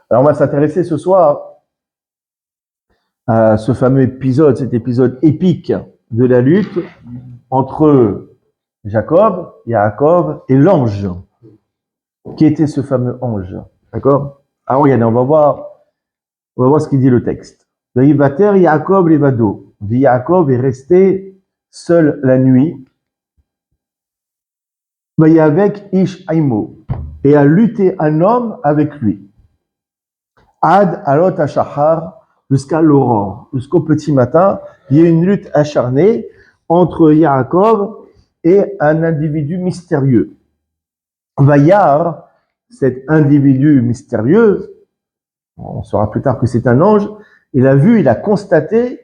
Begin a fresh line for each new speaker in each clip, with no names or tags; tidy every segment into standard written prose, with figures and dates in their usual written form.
Alors, on va s'intéresser ce soir à ce fameux épisode, cet épisode épique de la lutte entre Jacob, Yaakov et l'ange. Qui était ce fameux ange? D'accord? Alors, regardez, on va voir ce qu'il dit le texte. Vaïvater Yaakov levado. Yaakov est resté seul la nuit. Vaïavek ish aimo. Et a lutté un homme avec lui. Ad alot hashahar, jusqu'à l'aurore, jusqu'au petit matin, il y a une lutte acharnée entre Yaakov et un individu mystérieux. Vayar, cet individu mystérieux, on saura plus tard que c'est un ange, il a constaté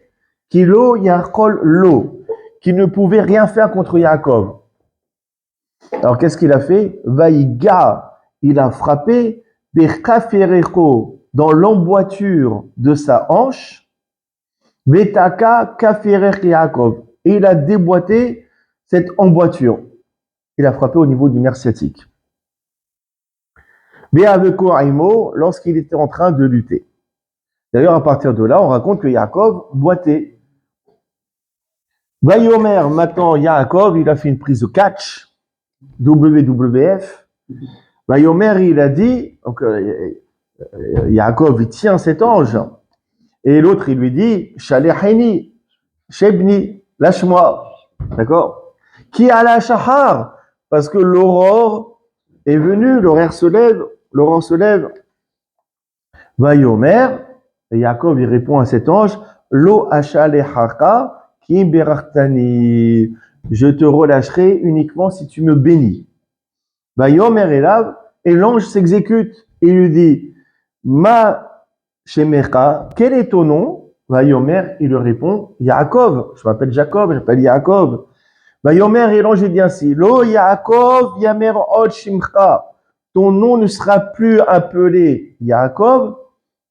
qu'Ilo Yaakol Lo, qu'il ne pouvait rien faire contre Yaakov. Alors qu'est-ce qu'il a fait? Vaïga, il a frappé Bekaferecho, dans l'emboîture de sa hanche, Betaka Kaferech Yaakov, et il a déboîté cette emboîture. Il a frappé au niveau du nerf sciatique. Be'aveko Aimo, lorsqu'il était en train de lutter. D'ailleurs, à partir de là, on raconte que Yaakov boitait. Vayomer, maintenant, Yaakov, il a fait une prise de catch, WWF. Vayomer, il a dit, donc, Yaakov, il tient cet ange. Et l'autre, il lui dit, Shaleheni, Shebni, lâche-moi. D'accord? Qui a la shahar? Parce que l'aurore est venue, l'aurore se lève. Vayomer, et Yaakov, il répond à cet ange, Lo ashalehaka ki berachtani. Je te relâcherai uniquement si tu me bénis. Vayomer elav, et l'ange s'exécute. Il lui dit, Ma Shemecha, quel est ton nom? Vayomer, il lui répond, Yaakov. Je m'appelle Jacob, je m'appelle Yaakov. Vayomer, et l'ange dit ainsi, Lo Yaakov yamer od shimcha. Ton nom ne sera plus appelé Yaakov,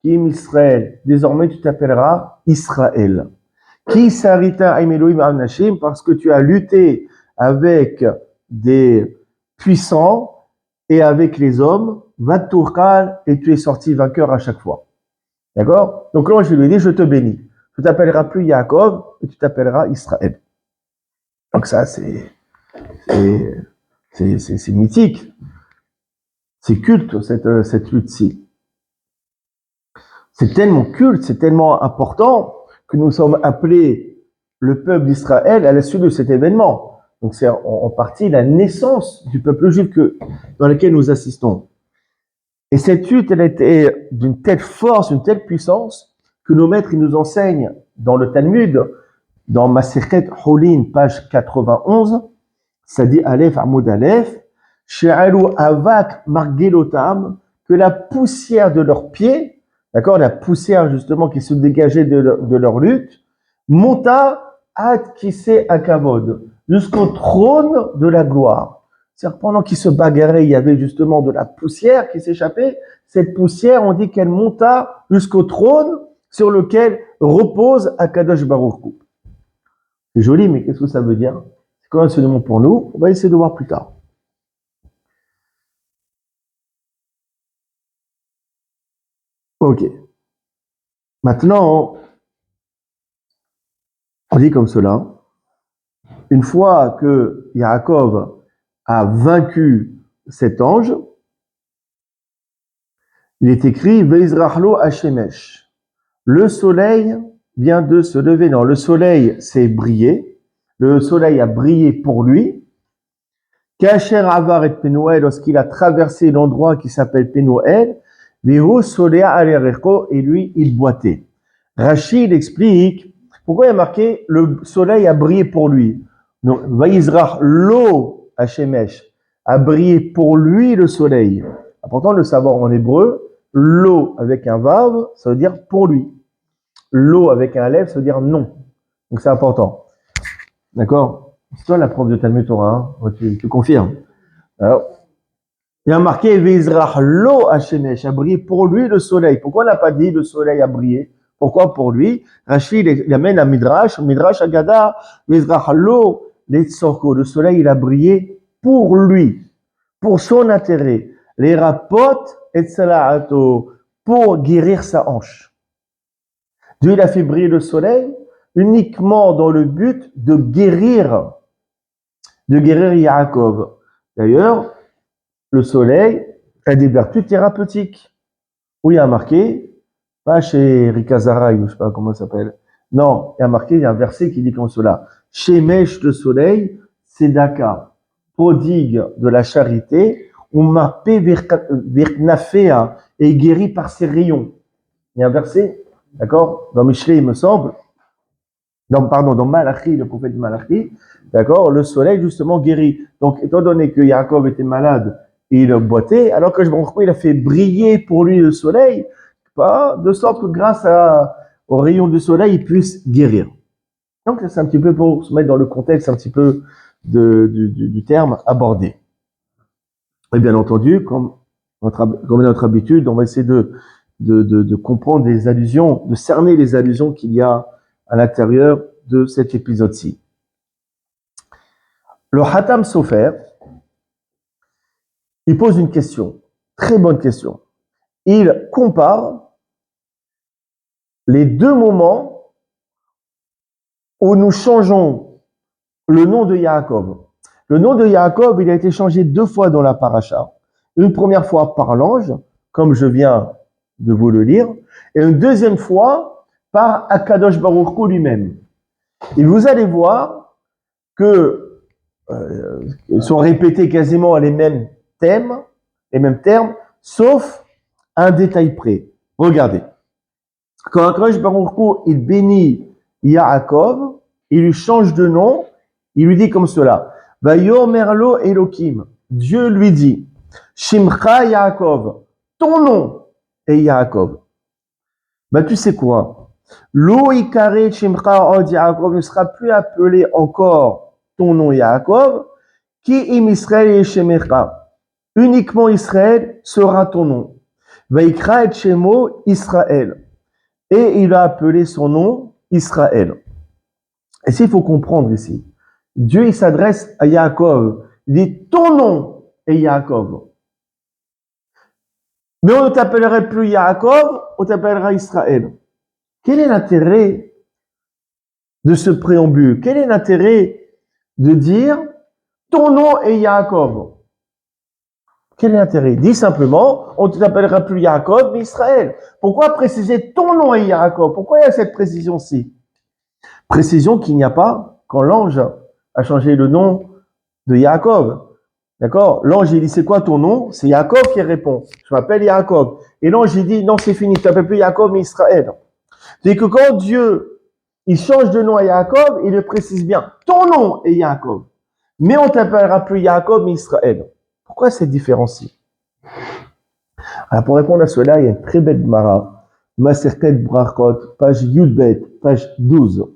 Kim Israël. Désormais, tu t'appelleras Israël. Qui sarita aim Elohim amnashim, parce que tu as lutté avec des puissants et avec les hommes, Vatoukal, et tu es sorti vainqueur à chaque fois. D'accord? Donc l'ange lui dit, je te bénis. Tu t'appelleras plus Yaakov, et tu t'appelleras Israël. Donc ça, c'est mythique. C'est culte, cette lutte-ci. C'est tellement culte, c'est tellement important que nous sommes appelés le peuple d'Israël à la suite de cet événement. Donc c'est en partie la naissance du peuple juif dans lequel nous assistons. Et cette lutte, elle était d'une telle force, d'une telle puissance, que nos maîtres, ils nous enseignent dans le Talmud, dans Masechet Holin, page 91, ça dit Aleph Amoud Aleph, She'alu Avak Margelotam, que la poussière de leurs pieds, d'accord, la poussière justement qui se dégageait de leur lutte, monta ad kissé akavod, jusqu'au trône de la gloire. C'est-à-dire pendant qu'ils se bagarraient, il y avait justement de la poussière qui s'échappait. Cette poussière, on dit qu'elle monta jusqu'au trône sur lequel repose Akadosh Baruch Hu. C'est joli, mais qu'est-ce que ça veut dire? C'est quoi un enseignement pour nous? On va essayer de voir plus tard. Ok. Maintenant, on dit comme cela. Une fois que Yaakov a vaincu cet ange, il est écrit Veizrachlo Hashemesh. Le soleil vient de se lever. Non, le soleil s'est brillé. Le soleil a brillé pour lui. Kacher Avar et Penuel, lorsqu'il a traversé l'endroit qui s'appelle Penuel, Vehu Solea Alerecho, et lui, il boitait. Rachid explique pourquoi il y a marqué le soleil a brillé pour lui. Donc, Vaizrach lo Hashemesh, a brillé pour lui le soleil. Important de le savoir en hébreu, lo avec un vav, ça veut dire pour lui. Lo avec un lev, ça veut dire non. Donc c'est important. D'accord? C'est toi la prof de Talmud Torah, hein? Tu confirmes. Alors, il y a marqué Veizrach lo Hashemesh, a brillé pour lui le soleil. Pourquoi on n'a pas dit le soleil a brillé? Pourquoi pour lui? Rachid il amène à Midrash Agada, Veizrach lo Letzorko, le soleil il a brillé pour lui, pour son intérêt. Les rapotes et salaato, pour guérir sa hanche. Dieu il a fait briller le soleil uniquement dans le but de guérir Yaakov. D'ailleurs, le soleil a des vertus thérapeutiques. Où il y a marqué, pas chez Rikazara, je ne sais pas comment ça s'appelle. Non, il y a marqué, il y a un verset qui dit comme cela. Shemesh, le soleil, Sedaka, prodigue de la charité, Umape Virknafea, et guéri par ses rayons. Il y a un verset, d'accord, dans Michelet, il me semble, dans Malachi, le prophète Malachi, d'accord, le soleil justement guérit. Donc, étant donné que Yaakov était malade et il boitait, alors que il a fait briller pour lui le soleil, de sorte que grâce aux rayons du soleil, il puisse guérir. Donc, c'est un petit peu pour se mettre dans le contexte un petit peu du terme abordé. Et bien entendu, comme est notre habitude, on va essayer de comprendre les allusions, de cerner les allusions qu'il y a à l'intérieur de cet épisode-ci. Le Hatam Sofer, il pose une question, très bonne question. Il compare les deux moments où nous changeons le nom de Yaakov. Le nom de Yaakov, il a été changé 2 fois dans la paracha. Une première fois par l'ange, comme je viens de vous le lire, et une deuxième fois par Akadosh Baruch Hu lui-même. Et vous allez voir que sont répétés quasiment les mêmes termes, sauf un détail près. Regardez. Quand Akadosh Baruch Hu, il bénit Yaakov, il lui change de nom, il lui dit comme cela. Vayomerlo Elohim. Dieu lui dit, Shimcha Yaakov, ton nom est Yaakov. Ben tu sais quoi? Lo Ikare Shimcha od Yaakov ne sera plus appelé encore ton nom Yaakov, qui im Israël Yeshemecha. Uniquement Israël sera ton nom. Vaikra et Shemo Israël. Et il a appelé son nom Israël. Et s'il faut comprendre ici, Dieu il s'adresse à Yaakov, il dit ton nom est Yaakov. Mais on ne t'appellerait plus Yaakov, on t'appellera Israël. Quel est l'intérêt de ce préambule? Quel est l'intérêt de dire ton nom est Yaakov? Quel est l'intérêt? Dis simplement, on ne t'appellera plus Yaakov, mais Israël. Pourquoi préciser ton nom est Yaakov? Pourquoi il y a cette précision-ci? Précision qu'il n'y a pas quand l'ange a changé le nom de Yaakov. D'accord? L'ange, il dit, c'est quoi ton nom? C'est Yaakov qui répond. Je m'appelle Yaakov. Et l'ange, il dit, non, c'est fini, tu t'appelles plus Yaakov, mais Israël. C'est que quand Dieu, il change de nom à Yaakov, il le précise bien. Ton nom est Yaakov. Mais on t'appellera plus Yaakov, mais Israël. Pourquoi cette différence-ci? Alors, pour répondre à cela, il y a une très belle Gemara. Maserket Brachot, page Yudbet, page 12.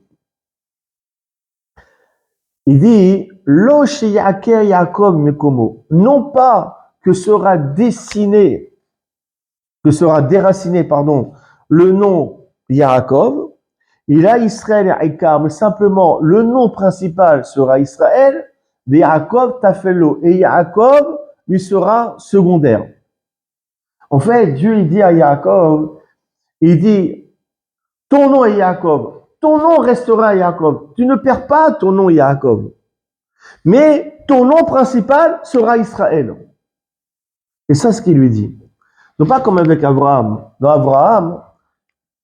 Il dit, Lo sheyake Yaakov mekomo. Non pas que sera déraciné, le nom Yaakov. Il a Israël et Aikar, mais simplement le nom principal sera Israël, mais Yaakov tafelo. Et Yaakov lui sera secondaire. En fait, Dieu il dit à Yaakov, il dit, ton nom est Yaakov. Ton nom restera Yaakov. Tu ne perds pas ton nom Yaakov. Mais ton nom principal sera Israël. Et ça, c'est ce qu'il lui dit. Non pas comme avec Abraham. Dans Abraham,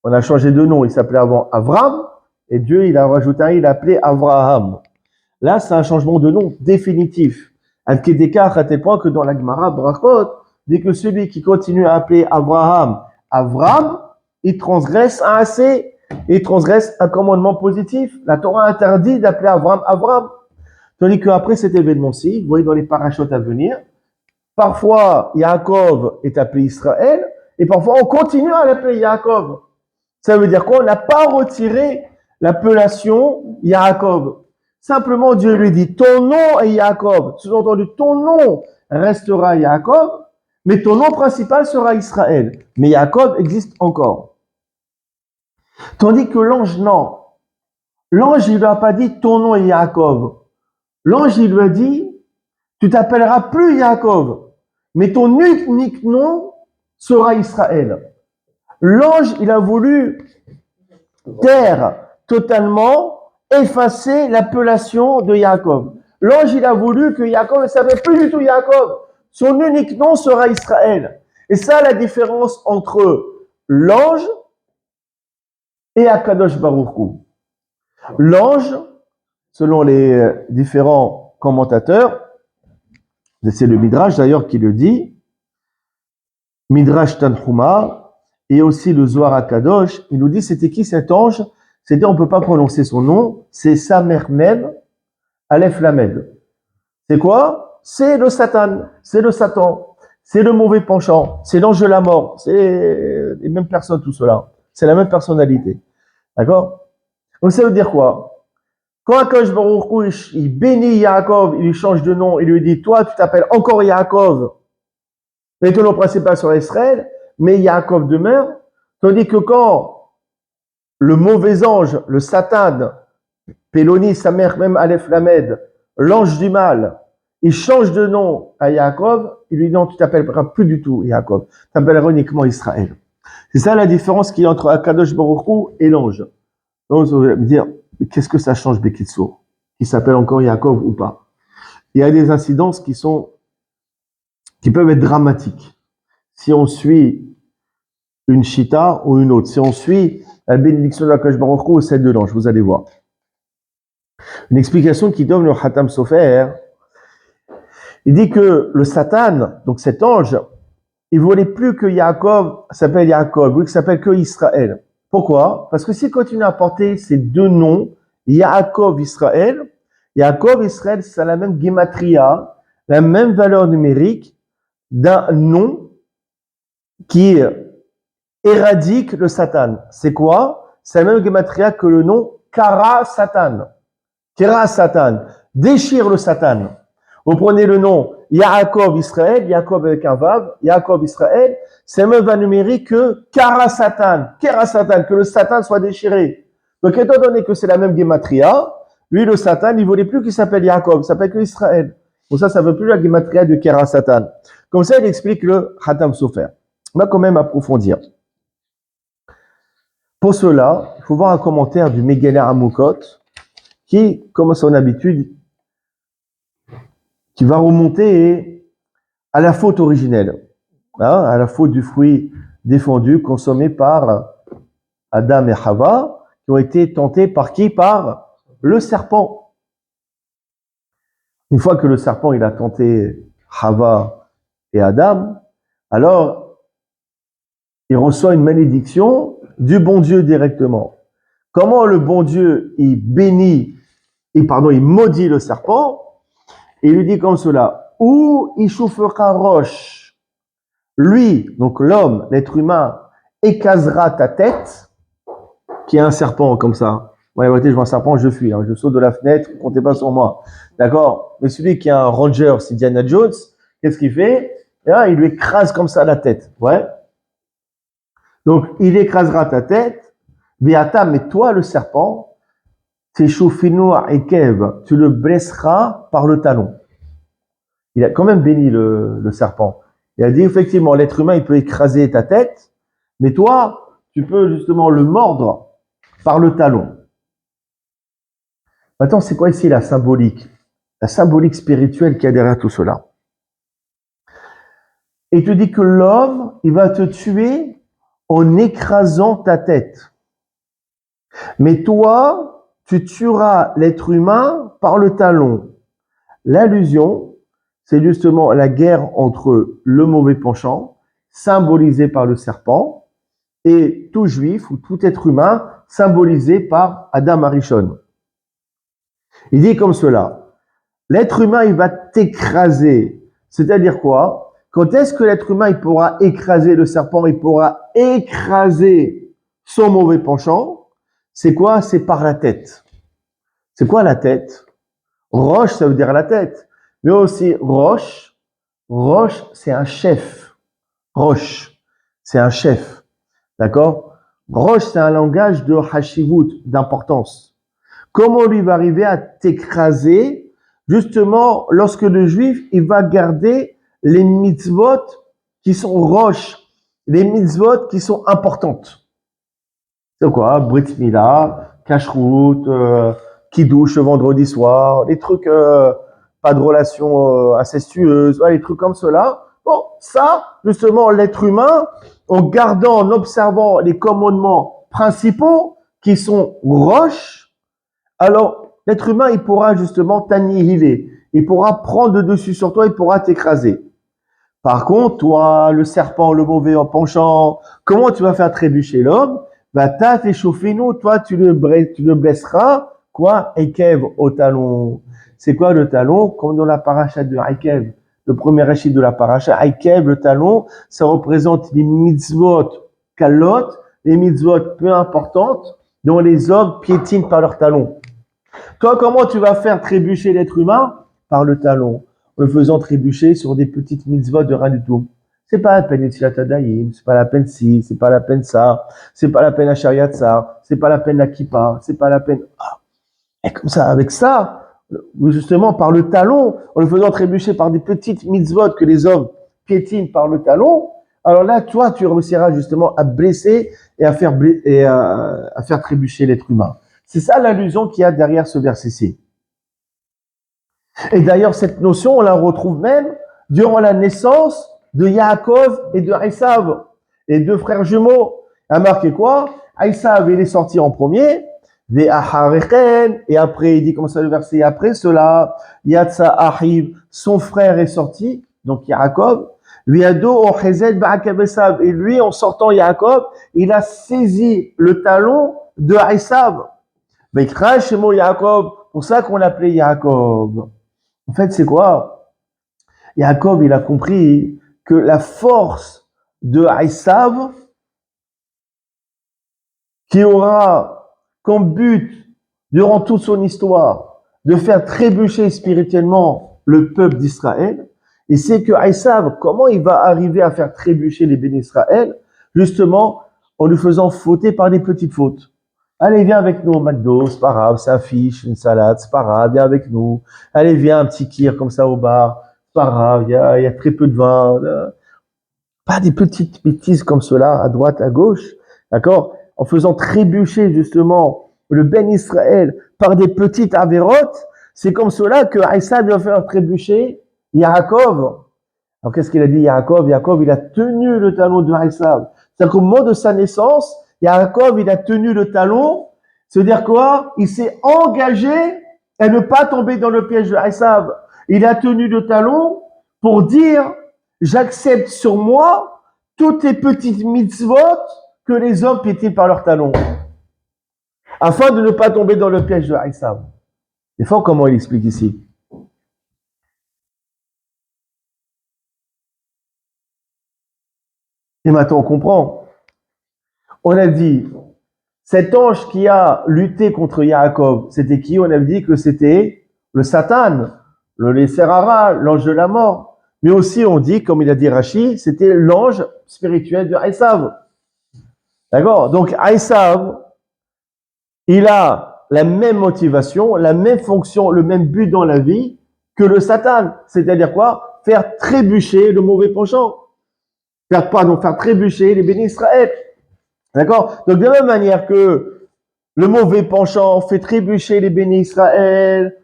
on a changé de nom. Il s'appelait avant Avram. Et Dieu, il a rajouté il a appelé Abraham. Là, c'est un changement de nom définitif. Un kédékar à tel point que dans la Gemara Brachot, dit que celui qui continue à appeler Abraham Avram, il transgresse un commandement positif. La Torah interdit d'appeler Avram. Tandis qu'après cet événement-ci, vous voyez dans les parachutes à venir, parfois Yaakov est appelé Israël, et parfois on continue à l'appeler Yaakov. Ça veut dire quoi? On n'a pas retiré l'appellation Yaakov. Simplement, Dieu lui dit, ton nom est Yaakov. Sous-entendu, ton nom restera Yaakov, mais ton nom principal sera Israël. Mais Yaakov existe encore. Tandis que l'ange, non. L'ange, il lui a pas dit, ton nom est Yaakov. L'ange, il lui a dit, tu t'appelleras plus Yaakov, mais ton unique nom sera Israël. L'ange, il a voulu taire totalement, effacer l'appellation de Yaakov. L'ange, il a voulu que Yaakov ne s'appelle plus du tout Yaakov. Son unique nom sera Israël. Et ça, la différence entre l'ange et Akadosh Baruch Hu. L'ange, selon les différents commentateurs, c'est le Midrash d'ailleurs qui le dit, Midrash Tanhuma, et aussi le Zohar Akadosh, il nous dit c'était qui cet ange? C'est-à-dire on ne peut pas prononcer son nom, c'est Samer Mem, Aleph Lamed. C'est quoi? C'est le Satan, c'est le Satan, c'est le mauvais penchant, c'est l'ange de la mort, c'est les mêmes personnes tout cela, c'est la même personnalité. D'accord? Donc ça veut dire quoi? Quand Akadosh Baruch Hu, il bénit Yaakov, il lui change de nom, il lui dit toi tu t'appelles encore Yaakov, mais ton nom principal sera Israël, mais Yaakov demeure, tandis que quand le mauvais ange, le Satan, Péloni, sa mère, même Aleph Lamed, l'ange du mal, il change de nom à Yaakov, il lui dit non, tu t'appelleras plus du tout Yaakov, tu t'appelleras uniquement Israël. C'est ça la différence qu'il y a entre Akadosh Baruch Hu et l'ange. Donc vous allez me dire, qu'est-ce que ça change Bekitsour? Qu'il s'appelle encore Yaakov ou pas? Il y a des incidences qui peuvent être dramatiques. Si on suit une chita ou une autre, si on suit la bénédiction de Akadosh Baruch Hu ou celle de l'ange, vous allez voir. Une explication qui donne le Hatam Sofer, il dit que le Satan, donc cet ange, il voulait plus que Yaakov s'appelle Yaakov, lui qu'il s'appelle que Israël. Pourquoi? Parce que s'il continue à porter ces deux noms, Yaakov Israël, c'est la même gematria, la même valeur numérique d'un nom qui éradique le Satan. C'est quoi? C'est la même gematria que le nom Kara Satan. Kara Satan, déchire le Satan. Vous prenez le nom Yaakov Israël, Yaakov avec un vav, Yaakov Israël, c'est même valeur numérique que Kara Satan, que le Satan soit déchiré. Donc étant donné que c'est la même gematria, lui le Satan, il ne voulait plus qu'il s'appelle Yaakov, il s'appelle que Israël. Pour ça, ça ne veut plus la gematria de Kara Satan. Comme ça, il explique le Hatam Sofer. On va quand même approfondir. Pour cela, il faut voir un commentaire du Megillah Amukot qui, comme à son habitude, qui va remonter à la faute originelle, hein, à la faute du fruit défendu, consommé par Adam et Hava, qui ont été tentés par qui? Par le serpent. Une fois que le serpent il a tenté Hava et Adam, alors il reçoit une malédiction du bon Dieu directement. Comment le bon Dieu il maudit le serpent? Et il lui dit comme cela, ou il chauffera roche. Lui, donc l'homme, l'être humain, écrasera ta tête, qui est un serpent comme ça. Ouais, écoutez, je vois un serpent, je fuis, hein, je saute de la fenêtre, comptez pas sur moi. D'accord? Mais celui qui est un ranger, c'est Indiana Jones, qu'est-ce qu'il fait? Et là, il lui écrase comme ça la tête. Ouais. Donc, il écrasera ta tête, Beata, mais toi, le serpent, tu le blesseras par le talon. Il a quand même béni le serpent. Il a dit effectivement, l'être humain, il peut écraser ta tête, mais toi, tu peux justement le mordre par le talon. Maintenant, c'est quoi ici la symbolique? La symbolique spirituelle qu'il y a derrière tout cela. Et il te dit que l'homme, il va te tuer en écrasant ta tête. Mais toi, tu tueras l'être humain par le talon. L'allusion, c'est justement la guerre entre le mauvais penchant, symbolisé par le serpent, et tout juif ou tout être humain, symbolisé par Adam Arishon. Il dit comme cela, l'être humain, il va t'écraser. C'est-à-dire quoi? Quand est-ce que l'être humain, il pourra écraser le serpent, il pourra écraser son mauvais penchant? C'est quoi? C'est par la tête. C'est quoi la tête? Roche, ça veut dire la tête. Mais aussi roche, c'est un chef. Roche, c'est un chef. D'accord? Roche, c'est un langage de hashivut, d'importance. Comment lui va arriver à t'écraser? Justement, lorsque le juif, il va garder les mitzvot qui sont roches, les mitzvot qui sont importantes. C'est quoi? Brit Mila, Kashrut, Kiddush le vendredi soir, les trucs, pas de relations incestueuses, ouais, les trucs comme cela. Bon, ça, justement, l'être humain, en gardant, en observant les commandements principaux qui sont roches, alors l'être humain, il pourra justement t'annihiler. Il pourra prendre le dessus sur toi, il pourra t'écraser. Par contre, toi, le serpent, le mauvais en penchant, comment tu vas faire trébucher l'homme? Bah, t'as fait chauffer nous, toi, tu le blesseras, quoi? Ekev au talon. C'est quoi le talon? Comme dans la paracha de Ekev, le premier rachid de la paracha, Ekev, le talon, ça représente les mitzvot kalot, les mitzvot peu importantes, dont les hommes piétinent par leur talon. Toi, comment tu vas faire trébucher l'être humain? Par le talon, en le faisant trébucher sur des petites mitzvot de rien du tout. C'est pas la peine Yetzilat Adayim, c'est pas la peine ci, c'est pas la peine ça, c'est pas la peine la Shariat ça, c'est pas la peine la Kippa, c'est pas la peine. Ah. Et comme ça, avec ça, justement par le talon, en le faisant trébucher par des petites mitzvot que les hommes piétinent par le talon, alors là, toi, tu réussiras justement à blesser et à faire, à faire trébucher l'être humain. C'est ça l'allusion qu'il y a derrière ce verset-ci. Et d'ailleurs, cette notion, on la retrouve même durant la naissance de Yaakov et de Esav, les deux frères jumeaux. Il a marqué quoi? Esav, il est sorti en premier, et après, il dit comme ça le verset, après cela, Yatsa Ahiv, son frère est sorti, donc Yaakov, et lui, en sortant Yaakov, il a saisi le talon de Esav. Yaakov, pour ça qu'on l'appelait Yaakov. En fait, c'est quoi? Yaakov, il a compris que la force de Esav, qui aura comme but, durant toute son histoire, de faire trébucher spirituellement le peuple d'Israël, et c'est que Esav, comment il va arriver à faire trébucher les bénis d'Israël? Justement, en lui faisant fauter par des petites fautes. Allez, viens avec nous au McDo, c'est pas grave, ça affiche une salade, c'est pas grave, viens avec nous. Allez, viens un petit kir comme ça au bar, c'est pas grave, il y a très peu de vin. Pas des petites bêtises comme cela, à droite, à gauche, d'accord? En faisant trébucher justement le Ben Israël par des petites avérotes, c'est comme cela que Esav va faire trébucher Yaakov. Alors qu'est-ce qu'il a dit Yaakov? Yaakov, il a tenu le talon de Esav. C'est-à-dire qu'au moment de sa naissance, Yaakov, il a tenu le talon. C'est-à-dire quoi? Il s'est engagé à ne pas tomber dans le piège de Esav. Il a tenu le talon pour dire, j'accepte sur moi toutes les petites mitzvot que les hommes piétinent par leur talon. Afin de ne pas tomber dans le piège de Esav. C'est fort comment il explique ici. Et maintenant, on comprend. On a dit, cet ange qui a lutté contre Yaakov, c'était qui? On a dit que c'était le Satan, le Lesserara, l'ange de la mort. Mais aussi, on dit, comme il a dit Rashi, c'était l'ange spirituel de Esav. D'accord? Donc, Esav, il a la même motivation, la même fonction, le même but dans la vie que le Satan. C'est-à-dire quoi? Faire trébucher le mauvais penchant. Faire trébucher les bénis Israël. D'accord? Donc, de la même manière que le mauvais penchant fait trébucher les bénis Israël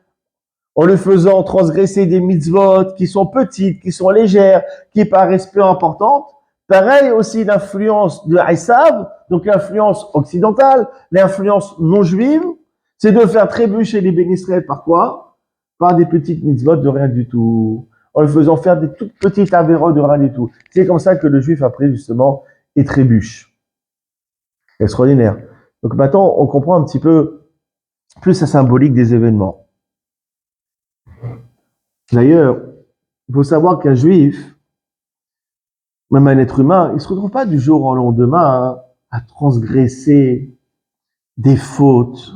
en le faisant transgresser des mitzvot qui sont petites, qui sont légères, qui paraissent peu importantes, pareil aussi l'influence de Esav, donc l'influence occidentale, l'influence non juive, c'est de faire trébucher les bénis Israël par quoi? Par des petites mitzvot de rien du tout, en le faisant faire des toutes petites avérotes de rien du tout. C'est comme ça que le juif après justement est trébuche. Extraordinaire. Donc maintenant, on comprend un petit peu plus la symbolique des événements. D'ailleurs, il faut savoir qu'un juif, même un être humain, il ne se retrouve pas du jour au lendemain à transgresser des fautes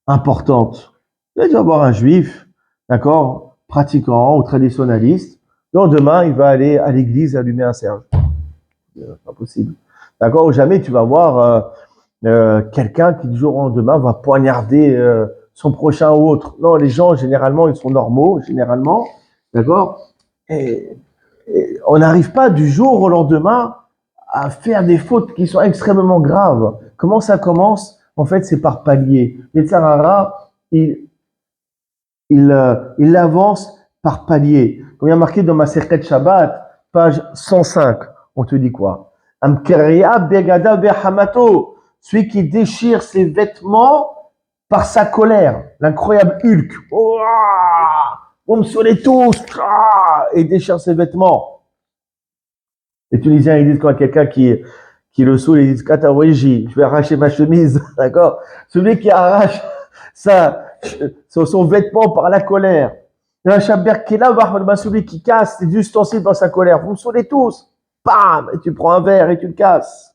importantes. Il va y avoir un juif, d'accord, pratiquant ou traditionnaliste, le lendemain, il va aller à l'église allumer un cierge. Pas possible. D'accord? Ou jamais tu vas voir quelqu'un qui du jour au lendemain va poignarder son prochain ou autre. Non, les gens, généralement, ils sont normaux, généralement. D'accord? Et on n'arrive pas du jour au lendemain à faire des fautes qui sont extrêmement graves. Comment ça commence? En fait, c'est par palier. Yetzer hara, il avance par palier. Comme il y a marqué dans ma Masechet Shabbat, page 105, on te dit quoi? Amkeria begada behamato, celui qui déchire ses vêtements par sa colère, l'incroyable Hulk. Vous me saoulez tous, et déchire ses vêtements. Les Tunisiens, ils disent quand quelqu'un qui le saoule, ils disent Kataouéji, je vais arracher ma chemise, d'accord? Celui qui arrache son vêtement par la colère. Il y a un chaber qui est là, celui qui casse ses ustensiles dans sa colère. Vous me saoulez tous. Bam! Et tu prends un verre et tu le casses.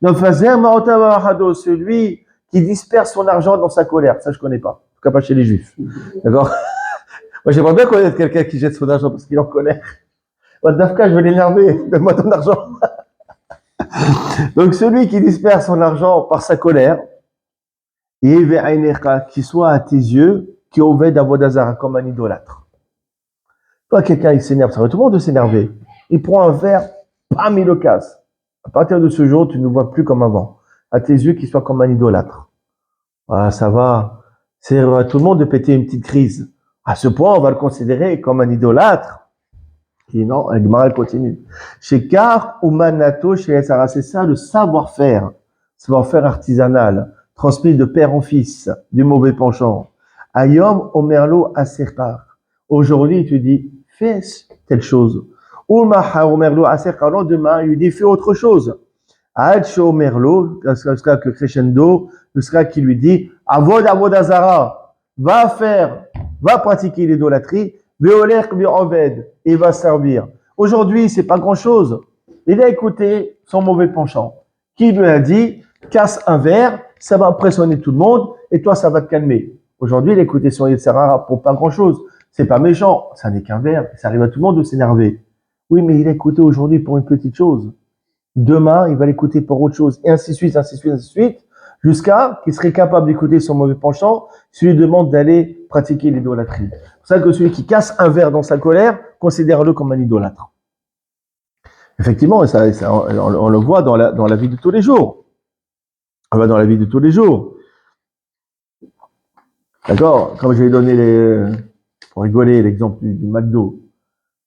Donc, celui qui disperse son argent dans sa colère. Ça, je connais pas. En tout cas, pas chez les Juifs. D'accord? Moi, j'aimerais bien connaître quelqu'un qui jette son argent parce qu'il en connaît. Moi, Dafka, je vais l'énerver. Donne-moi ton argent. Donc, celui qui disperse son argent par sa colère, qui soit à tes yeux, qui obède d'Avodazara comme un idolâtre. Quand quelqu'un il s'énerve, ça va tout le monde de s'énerver. Il prend un verre, bam, il le casse. À partir de ce jour, tu ne vois plus comme avant. À tes yeux, qu'il soit comme un idolâtre. Voilà, ça va. C'est à tout le monde de péter une petite crise. À ce point, on va le considérer comme un idolâtre. Et non, la Gemara continue. Chez Kar ou Manato, chez Sarah, c'est ça le savoir-faire artisanal, transmis de père en fils, du mauvais penchant. Ayom Omerlo Aserkar. Aujourd'hui, tu dis, fais telle chose. Ulmaha Omerlo Aserkar. Demain, il dit, fais autre chose. Aach Omerlo, jusqu'à que crescendo, jusqu'à qui lui dit, Avodazara, va pratiquer l'idolâtrie. Il va servir. Aujourd'hui, c'est pas grand chose. Il a écouté son mauvais penchant. Qui lui a dit, casse un verre, ça va impressionner tout le monde, et toi, ça va te calmer. Aujourd'hui, il a écouté son Yetzer hara pour pas grand chose. C'est pas méchant. Ça n'est qu'un verre. Ça arrive à tout le monde de s'énerver. Oui, mais il a écouté aujourd'hui pour une petite chose. Demain, il va l'écouter pour autre chose. Et ainsi de suite, ainsi de suite, ainsi de suite. Jusqu'à qu'il serait capable d'écouter son mauvais penchant, s'il lui demande d'aller pratiquer l'idolâtrie. C'est pour ça que celui qui casse un verre dans sa colère, considère-le comme un idolâtre. Effectivement, on le voit dans la vie de tous les jours. On va dans la vie de tous les jours. D'accord? Comme j'ai donné pour rigoler, l'exemple du McDo.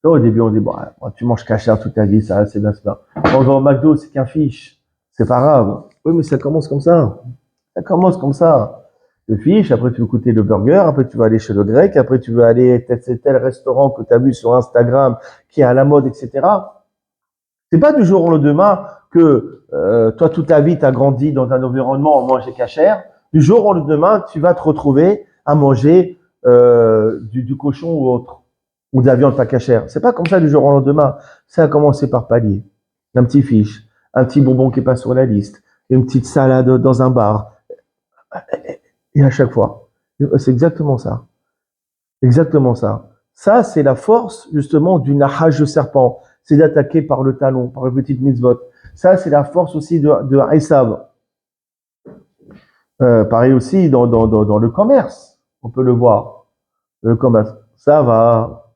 Au début, on dit, bon, tu manges cachère toute ta vie, ça, c'est bien, c'est bien. Quand on va au McDo, c'est qu'un fiche. C'est pas grave. Oui, mais ça commence comme ça. Ça commence comme ça. Le fiche, après tu veux goûter le burger, après tu vas aller chez le grec, après tu veux aller tel restaurant que tu as vu sur Instagram qui est à la mode, etc. C'est pas du jour au lendemain que toi toute ta vie tu as grandi dans un environnement où on mangeait cachère. Du jour au lendemain, tu vas te retrouver à manger du cochon ou autre, ou de la viande pas cachère. C'est pas comme ça du jour au lendemain. Ça a commencé par palier. Un petit fiche, un petit bonbon qui est pas sur la liste, une petite salade dans un bar. Et à chaque fois. C'est exactement ça. Exactement ça. Ça, c'est la force, justement, du nahaj de serpent. C'est d'attaquer par le talon, par le petit mitzvot. Ça, c'est la force aussi de Esav. Pareil aussi dans le commerce. On peut le voir. Le commerce. Ça va.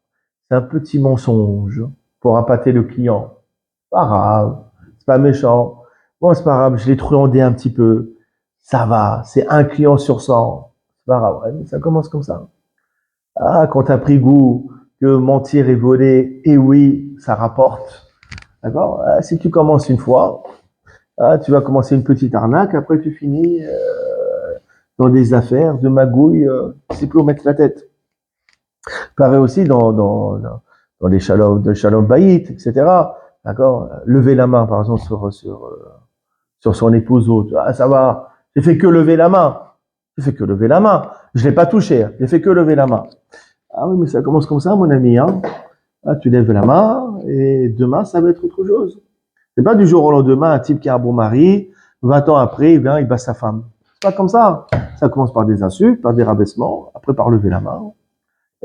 C'est un petit mensonge pour appâter le client. Pas grave. C'est pas méchant. Bon, c'est pas grave. Je l'ai truandé un petit peu. Ça va. C'est un client sur 100. C'est pas grave. Ouais, mais ça commence comme ça. Ah, quand tu as pris goût que mentir et voler, et oui, ça rapporte. D'accord? Si tu commences une fois, tu vas commencer une petite arnaque, après tu finis dans des affaires de magouille, tu sais plus où mettre la tête. Pareil aussi dans les shalom bayit, etc. D'accord? Lever la main, par exemple, sur son épouse ou autre. Ah, ça va, j'ai fait que lever la main. J'ai fait que lever la main. Je l'ai pas touché, j'ai fait que lever la main. Ah oui, mais ça commence comme ça, mon ami. Hein. Ah, tu lèves la main et demain, ça va être autre chose. C'est pas du jour au lendemain, un type qui a un bon mari, 20 ans après, il vient, il bat sa femme. C'est pas comme ça. Ça commence par des insultes, par des rabaissements, après par lever la main.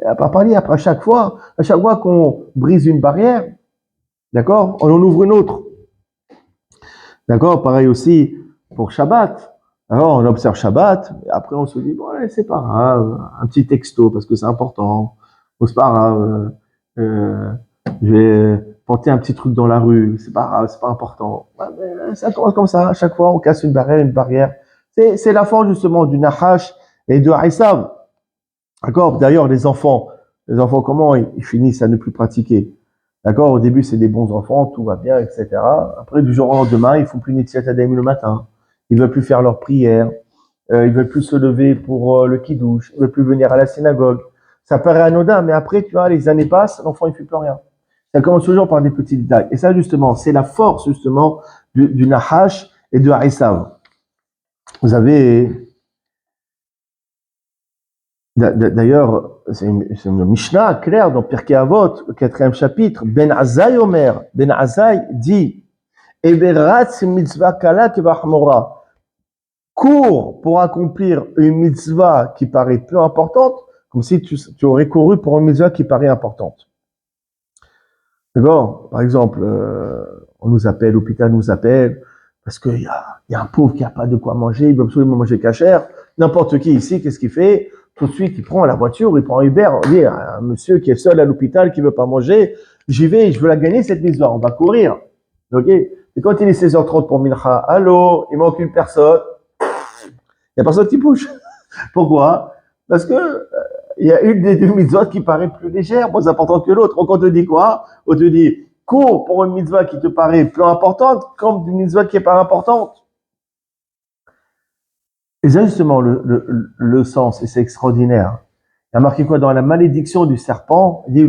Et après parler, après à chaque fois qu'on brise une barrière, d'accord, on en ouvre une autre. D'accord, pareil aussi pour Shabbat. Alors, on observe Shabbat, et après on se dit, bon, allez, c'est pas grave, un petit texto, parce que c'est important. Bon, c'est pas grave, je porter un petit truc dans la rue, c'est pas grave, c'est pas important. Ça commence comme ça, à chaque fois, on casse une barrière. C'est la force, justement, du Nahash et de Aïssav. D'accord? D'ailleurs, les enfants, comment ils finissent à ne plus pratiquer? D'accord? Au début, c'est des bons enfants, tout va bien, etc. Après, du jour au lendemain, ils font plus Netiat Adem le matin. Ils veulent plus faire leur prière. Ils veulent plus se lever pour le kidouche. Ils veulent plus venir à la synagogue. Ça paraît anodin, mais après, tu vois, les années passent, l'enfant, il fait plus rien. Ça commence toujours par des petits détails. Et ça, justement, c'est la force, justement, du Nahash et de Aïssav. Vous avez, d'ailleurs, c'est une Mishnah claire dans Pirkei Avot, le 4e chapitre. Ben Azai Omer, Ben Azai dit, Everatz mitzvah kala kevachmora. Cours pour accomplir une mitzvah qui paraît peu importante, comme si tu aurais couru pour une mitzvah qui paraît importante. D'accord? Par exemple, on nous appelle, l'hôpital nous appelle, parce qu'il y a un pauvre qui n'a pas de quoi manger, il veut absolument manger cachère. N'importe qui ici, qu'est-ce qu'il fait? Tout de suite, il prend la voiture, il prend Uber, on dit un monsieur qui est seul à l'hôpital, qui veut pas manger, j'y vais, je veux la gagner cette mitzvah, on va courir. Ok? Et quand il est 16h30 pour Mincha, allô, il manque une personne, il n'y a personne qui bouge. Pourquoi? Parce que il y a une des deux mitzvot qui paraît plus légère, moins importante que l'autre. Donc on te dit quoi? On te dit, cours pour une mitzvah qui te paraît plus importante, comme une mitzvah qui est pas importante. Et c'est justement le sens, et c'est extraordinaire. Il y a marqué quoi dans la malédiction du serpent? Il dit,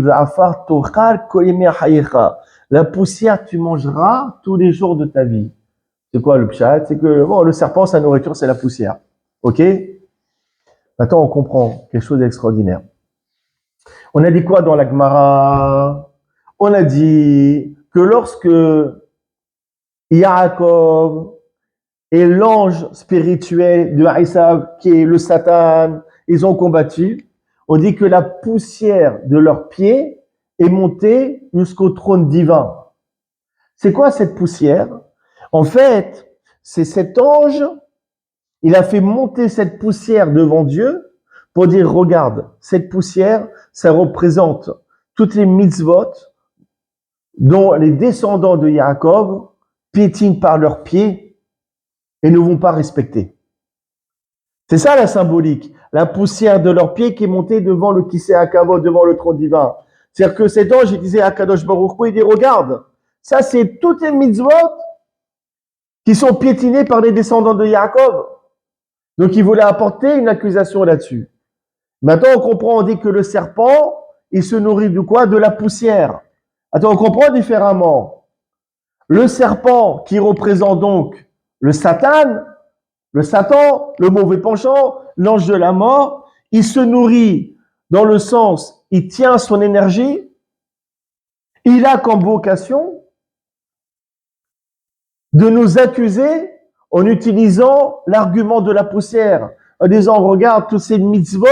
la poussière tu mangeras tous les jours de ta vie. C'est quoi le pshat? C'est que bon, le serpent, sa nourriture, c'est la poussière. Ok? Maintenant, on comprend quelque chose d'extraordinaire. On a dit quoi dans la Gemara? On a dit que lorsque Yaakov et l'ange spirituel de Esav, qui est le Satan, ils ont combattu, on dit que la poussière de leurs pieds est montée jusqu'au trône divin. C'est quoi cette poussière? En fait, c'est cet ange, il a fait monter cette poussière devant Dieu pour dire, regarde, cette poussière, ça représente toutes les mitzvot dont les descendants de Yaakov piétinent par leurs pieds et ne vont pas respecter. C'est ça la symbolique. La poussière de leurs pieds qui est montée devant le Kisei Hakavod, devant le trône divin. C'est-à-dire que cet ange, il disait à Kadosh Baruch Hu, il dit, regarde, ça c'est toutes les mitzvot qui sont piétinées par les descendants de Yaakov. Donc il voulait apporter une accusation là-dessus. Maintenant on comprend, on dit que le serpent, il se nourrit de quoi? De la poussière. Attends, on comprend différemment. Le serpent qui représente donc le Satan, le mauvais penchant, l'ange de la mort, il se nourrit dans le sens, il tient son énergie, il a comme vocation de nous accuser en utilisant l'argument de la poussière, en disant, regarde, tous ces mitzvot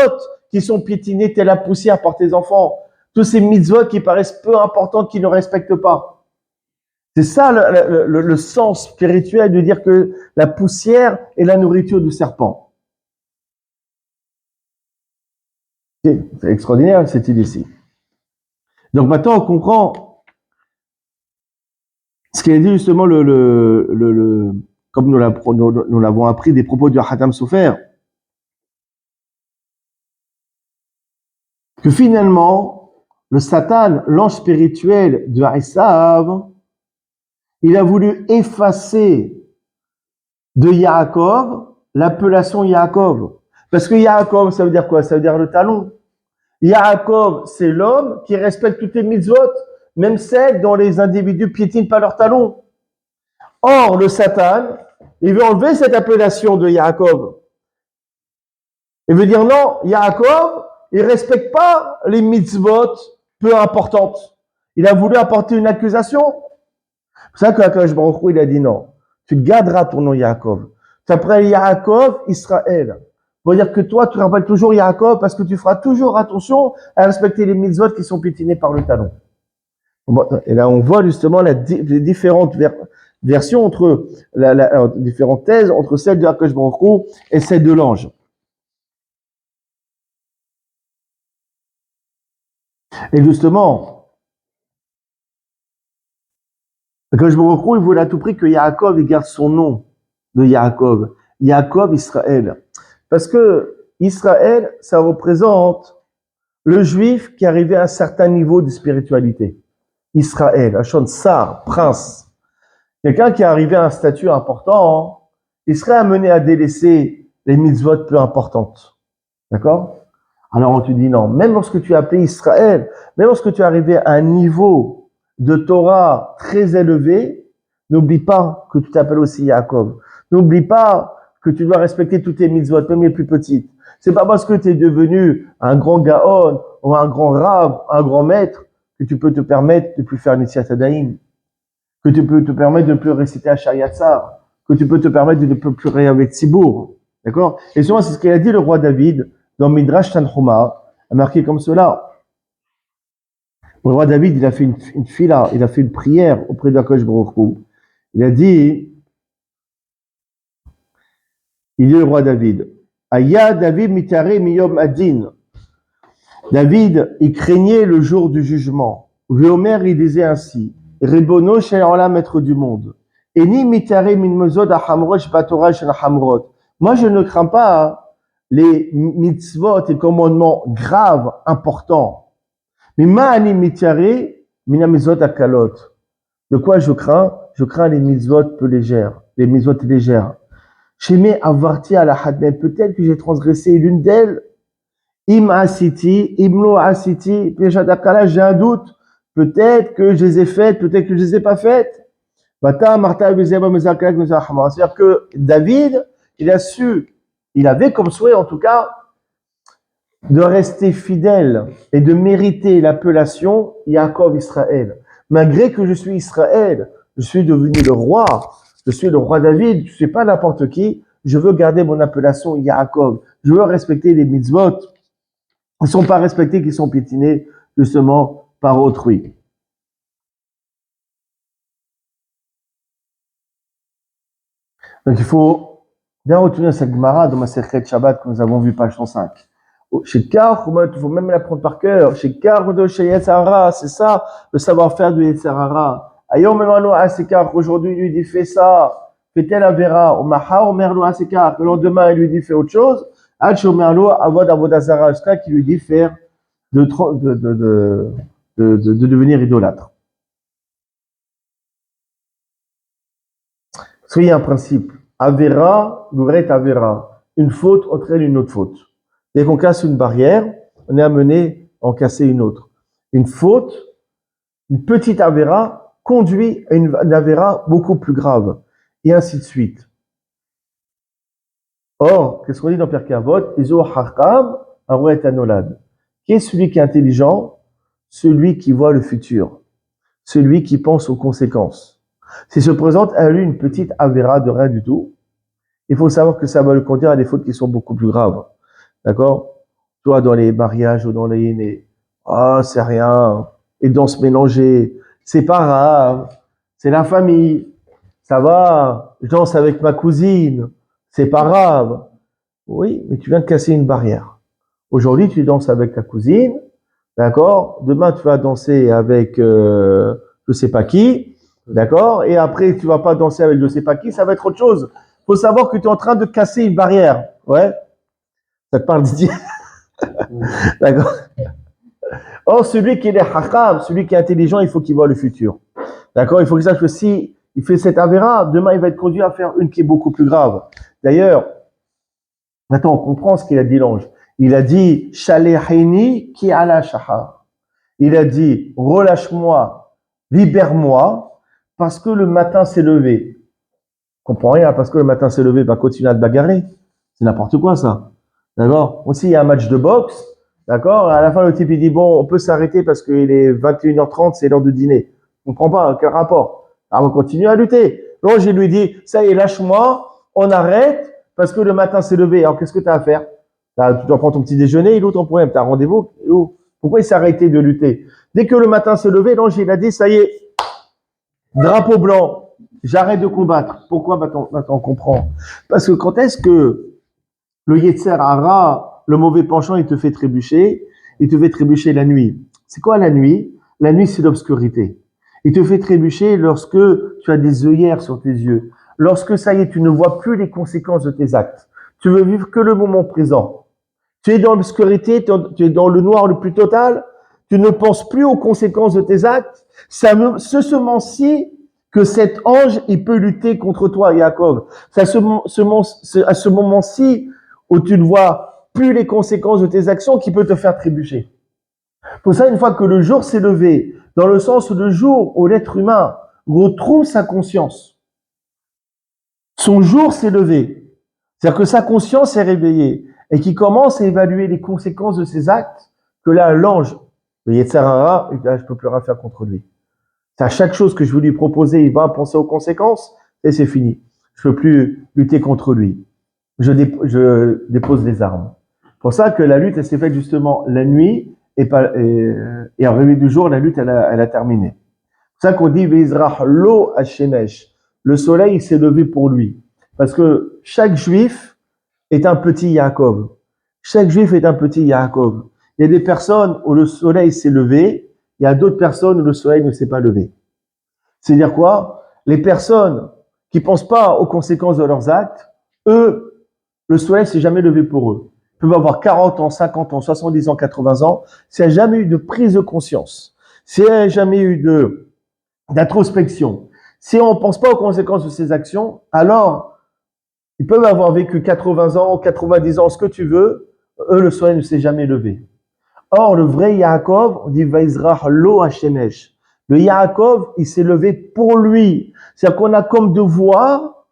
qui sont piétinés telle la poussière par tes enfants, tous ces mitzvot qui paraissent peu importantes, qui ne respectent pas. C'est ça le sens spirituel de dire que la poussière est la nourriture du serpent. C'est extraordinaire cette idée-ci. Donc maintenant on comprend ce qu'il a dit justement comme nous l'avons appris des propos du Hatam Sofer, que finalement le Satan, l'ange spirituel de Esav, il a voulu effacer de Yaakov l'appellation Yaakov. Parce que Yaakov, ça veut dire quoi? Ça veut dire le talon. Yaakov, c'est l'homme qui respecte toutes les mitzvot, même celles dont les individus piétinent pas leur talon. Or, le Satan, il veut enlever cette appellation de Yaakov. Il veut dire non, Yaakov, il respecte pas les mitzvot peu importantes. Il a voulu apporter une accusation. C'est ça qu'Akadosh Baruch Hu, il a dit non. Tu garderas ton nom Yaakov. Tu appelles Yaakov, Israël. Ça veut dire que toi, tu rappelles toujours Yaakov parce que tu feras toujours attention à respecter les mitzvot qui sont piétinés par le talon. Et là, on voit justement les différentes versions entre différentes thèses entre celle de Akadosh Baruch Hu et celle de l'ange. Et justement, Quand je me retrouve, il voulait à tout prix que Yaakov il garde son nom de Yaakov. Yaakov Israël. Parce que Israël, ça représente le juif qui arrivait à un certain niveau de spiritualité. Israël, Hachon Sar, prince. Quelqu'un qui est arrivé à un statut important, il serait amené à délaisser les mitzvot peu importantes. D'accord? Alors on te dit non, même lorsque tu es appelé Israël, même lorsque tu es arrivé à un niveau de Torah très élevé, n'oublie pas que tu t'appelles aussi Yaakov. N'oublie pas que tu dois respecter toutes tes mitzvot, même les plus petites. C'est pas parce que tu es devenu un grand Gaon ou un grand Rav, un grand maître, que tu peux te permettre de plus faire Nitziat Adaïm, que tu peux te permettre de ne plus réciter à Shayatzar, que tu peux te permettre de ne plus prier avec Tzibour. D'accord? Et souvent, c'est ce qu'il a dit le roi David dans Midrash Tanhuma, a marqué comme cela. Le roi David, il a fait une fila, il a fait une prière auprès d'Akash Baruch Hu. Il a dit, il dit le roi David, Aya David mitare miyom adin. David, il craignait le jour du jugement. Véomer, il disait ainsi, Rebono shel olam, maître du monde. Eni mitare min mezod ahamrot shbatorah shel ahamrot. Moi, je ne crains pas les mitzvot et commandements graves, importants. Mais ma'ani mitare min mezod akalot. De quoi je crains? Je crains les mitzvot peu légères, les mitzvot légères. Shemé avarti ala hadmen. Peut-être que j'ai transgressé l'une d'elles. Im asiti, imlo asiti, péchadakala, j'ai un doute. Peut-être que je les ai faites, peut-être que je les ai pas faites. C'est-à-dire que David, il a su, il avait comme souhait en tout cas, de rester fidèle et de mériter l'appellation Yaakov Israël. Malgré que je suis Israël, je suis devenu le roi, je suis le roi David, je suis pas n'importe qui, je veux garder mon appellation Yaakov. Je veux respecter les mitzvot. Ils ne sont pas respectés, qui sont piétinés justement par autrui. Donc il faut bien retenir cette Gemara dans ma Sechet Shabbat que nous avons vu page 105. Chez Kar, il faut même l'apprendre par cœur. Chez Kar, chez Yetzara, c'est ça le savoir-faire du Yetzara. Ayom Emano Asekar, aujourd'hui il lui dit fais ça, fais tel avera. Au Maha Omerlo Asekar, le lendemain il lui dit fais autre chose. Ad Omerlo Avod Avodazara, jusqu'à qu'il lui dit faire de devenir idolâtre. Soyez un principe. Avera, Gouret Avera. Une faute entraîne une autre faute. Dès qu'on casse une barrière, on est amené à en casser une autre. Une faute, une petite Avera, conduit à une Avera beaucoup plus grave. Et ainsi de suite. Or, qu'est-ce qu'on dit dans Pirkei Avot? Izo Hakam, Arouet Anolad. Qui est celui qui est intelligent? Celui qui voit le futur. Celui qui pense aux conséquences. S'il se présente à lui une petite avéra de rien du tout, il faut savoir que ça va le conduire à des fautes qui sont beaucoup plus graves. D'accord? Toi, dans les mariages ou dans les aînés, ah, c'est rien, les danses mélangées, c'est pas grave, c'est la famille, ça va, je danse avec ma cousine, c'est pas grave. Oui, mais tu viens de casser une barrière. Aujourd'hui, tu danses avec ta cousine, d'accord? Demain, tu vas danser avec je sais pas qui, d'accord? Et après, tu vas pas danser avec je sais pas qui, ça va être autre chose. Faut savoir que tu es en train de casser une barrière. Ouais? Ça te parle, Didier? D'accord? Or, celui qui est hakam, celui qui est intelligent, il faut qu'il voit le futur. D'accord? Il faut qu'il sache que si il fait cette avéra, demain, il va être conduit à faire une qui est beaucoup plus grave. D'ailleurs, maintenant, on comprend ce qu'il a dit l'ange. Il a dit, Shalehini ki ala shahar. Il a dit, relâche-moi, libère-moi, parce que le matin s'est levé. On comprend rien, parce que le matin s'est levé, va continuer à te bagarrer. C'est n'importe quoi, ça. D'accord? Aussi, il y a un match de boxe. D'accord? À la fin, le type, il dit, bon, on peut s'arrêter parce qu'il est 21h30, c'est l'heure de dîner. On comprend pas, quel rapport? Alors, on continue à lutter. L'ange, il lui dit, ça y est, lâche-moi, on arrête, parce que le matin s'est levé. Alors, qu'est-ce que tu as à faire? Tu dois prendre ton petit déjeuner, il est où ton problème? Tu as un rendez-vous? Pourquoi il s'est arrêté de lutter? Dès que le matin s'est levé, l'ange, il a dit, ça y est, drapeau blanc, j'arrête de combattre. Pourquoi? Maintenant, on comprend. Parce que quand est-ce que le Yetzer Hara, le mauvais penchant, il te fait trébucher la nuit. C'est quoi la nuit? La nuit, c'est l'obscurité. Il te fait trébucher lorsque tu as des œillères sur tes yeux. Lorsque ça y est, tu ne vois plus les conséquences de tes actes. Tu veux vivre que le moment présent. Tu es dans l'obscurité, tu es dans le noir le plus total. Tu ne penses plus aux conséquences de tes actes. Ce moment-ci que cet ange, il peut lutter contre toi, Jacob. C'est à ce moment-ci où tu ne vois plus les conséquences de tes actions qui peut te faire trébucher. Pour ça, une fois que le jour s'est levé, dans le sens où le jour où l'être humain retrouve sa conscience, son jour s'est levé, c'est-à-dire que sa conscience est réveillée et qu'il commence à évaluer les conséquences de ses actes, que là, l'ange, le Yetzer Hara, je peux plus rien faire contre lui. C'est à chaque chose que je veux lui proposer, il va penser aux conséquences et c'est fini. Je peux plus lutter contre lui. Je dépose les armes. C'est pour ça que la lutte, elle s'est faite justement la nuit et en réveil du jour, la lutte, elle a terminé. C'est ça qu'on dit Veizrach lo Hashemesh. Le soleil s'est levé pour lui. Parce que chaque juif est un petit Yaakov. Chaque juif est un petit Yaakov. Il y a des personnes où le soleil s'est levé, il y a d'autres personnes où le soleil ne s'est pas levé. C'est-à-dire quoi? Les personnes qui pensent pas aux conséquences de leurs actes, eux, le soleil s'est jamais levé pour eux. Ils peuvent avoir 40 ans, 50 ans, 70 ans, 80 ans. S'il n'y a jamais eu de prise de conscience, s'il n'y a jamais eu d'introspection, si on ne pense pas aux conséquences de ces actions, alors ils peuvent avoir vécu 80 ans, 90 ans, ce que tu veux, eux, le soleil ne s'est jamais levé. Or, le vrai Yaakov, on dit Vaizrach lo Hashemesh. Le Yaakov, il s'est levé pour lui. C'est-à-dire qu'on a comme devoir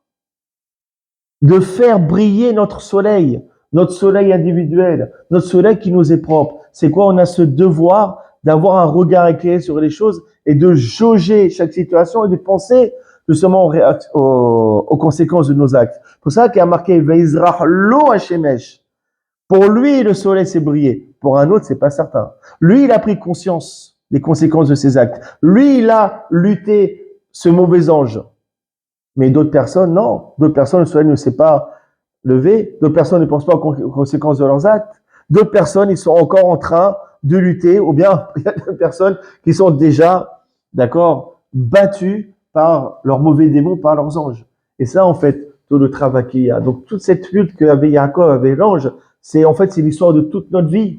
de faire briller notre soleil individuel, notre soleil qui nous est propre. C'est quoi? On a ce devoir d'avoir un regard éclairé sur les choses et de jauger chaque situation et de penser justement aux conséquences de nos actes. C'est pour ça qu'il y a marqué Veizrach lo Hashemesh. Pour lui, le soleil s'est brillé. Pour un autre, c'est pas certain. Lui, il a pris conscience des conséquences de ses actes. Lui, il a lutté ce mauvais ange. Mais d'autres personnes, non. D'autres personnes, le soleil ne s'est pas levé. D'autres personnes ne pensent pas aux conséquences de leurs actes. D'autres personnes, ils sont encore en train de lutter. Ou bien, il y a des personnes qui sont déjà, d'accord, battues par leurs mauvais démons, par leurs anges. Et ça, en fait, tout le travail qu'il y a. Donc, toute cette lutte qu'avait Yaakov avec l'ange, c'est l'histoire de toute notre vie.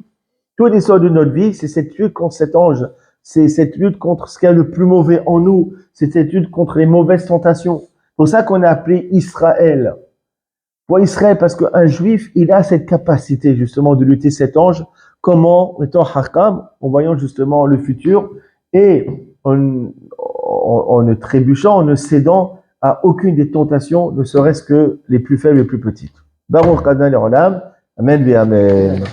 Toute l'histoire de notre vie, c'est cette lutte contre cet ange. C'est cette lutte contre ce qu'il y a le plus mauvais en nous. C'est cette lutte contre les mauvaises tentations. C'est pour ça qu'on a appelé Israël. Pour Israël, parce qu'un juif, il a cette capacité justement de lutter cet ange. Comment? En étant Hakam, en voyant justement le futur et en ne trébuchant, en ne cédant à aucune des tentations, ne serait-ce que les plus faibles et les plus petites. Baruch Adonai Olam. Amen, amen.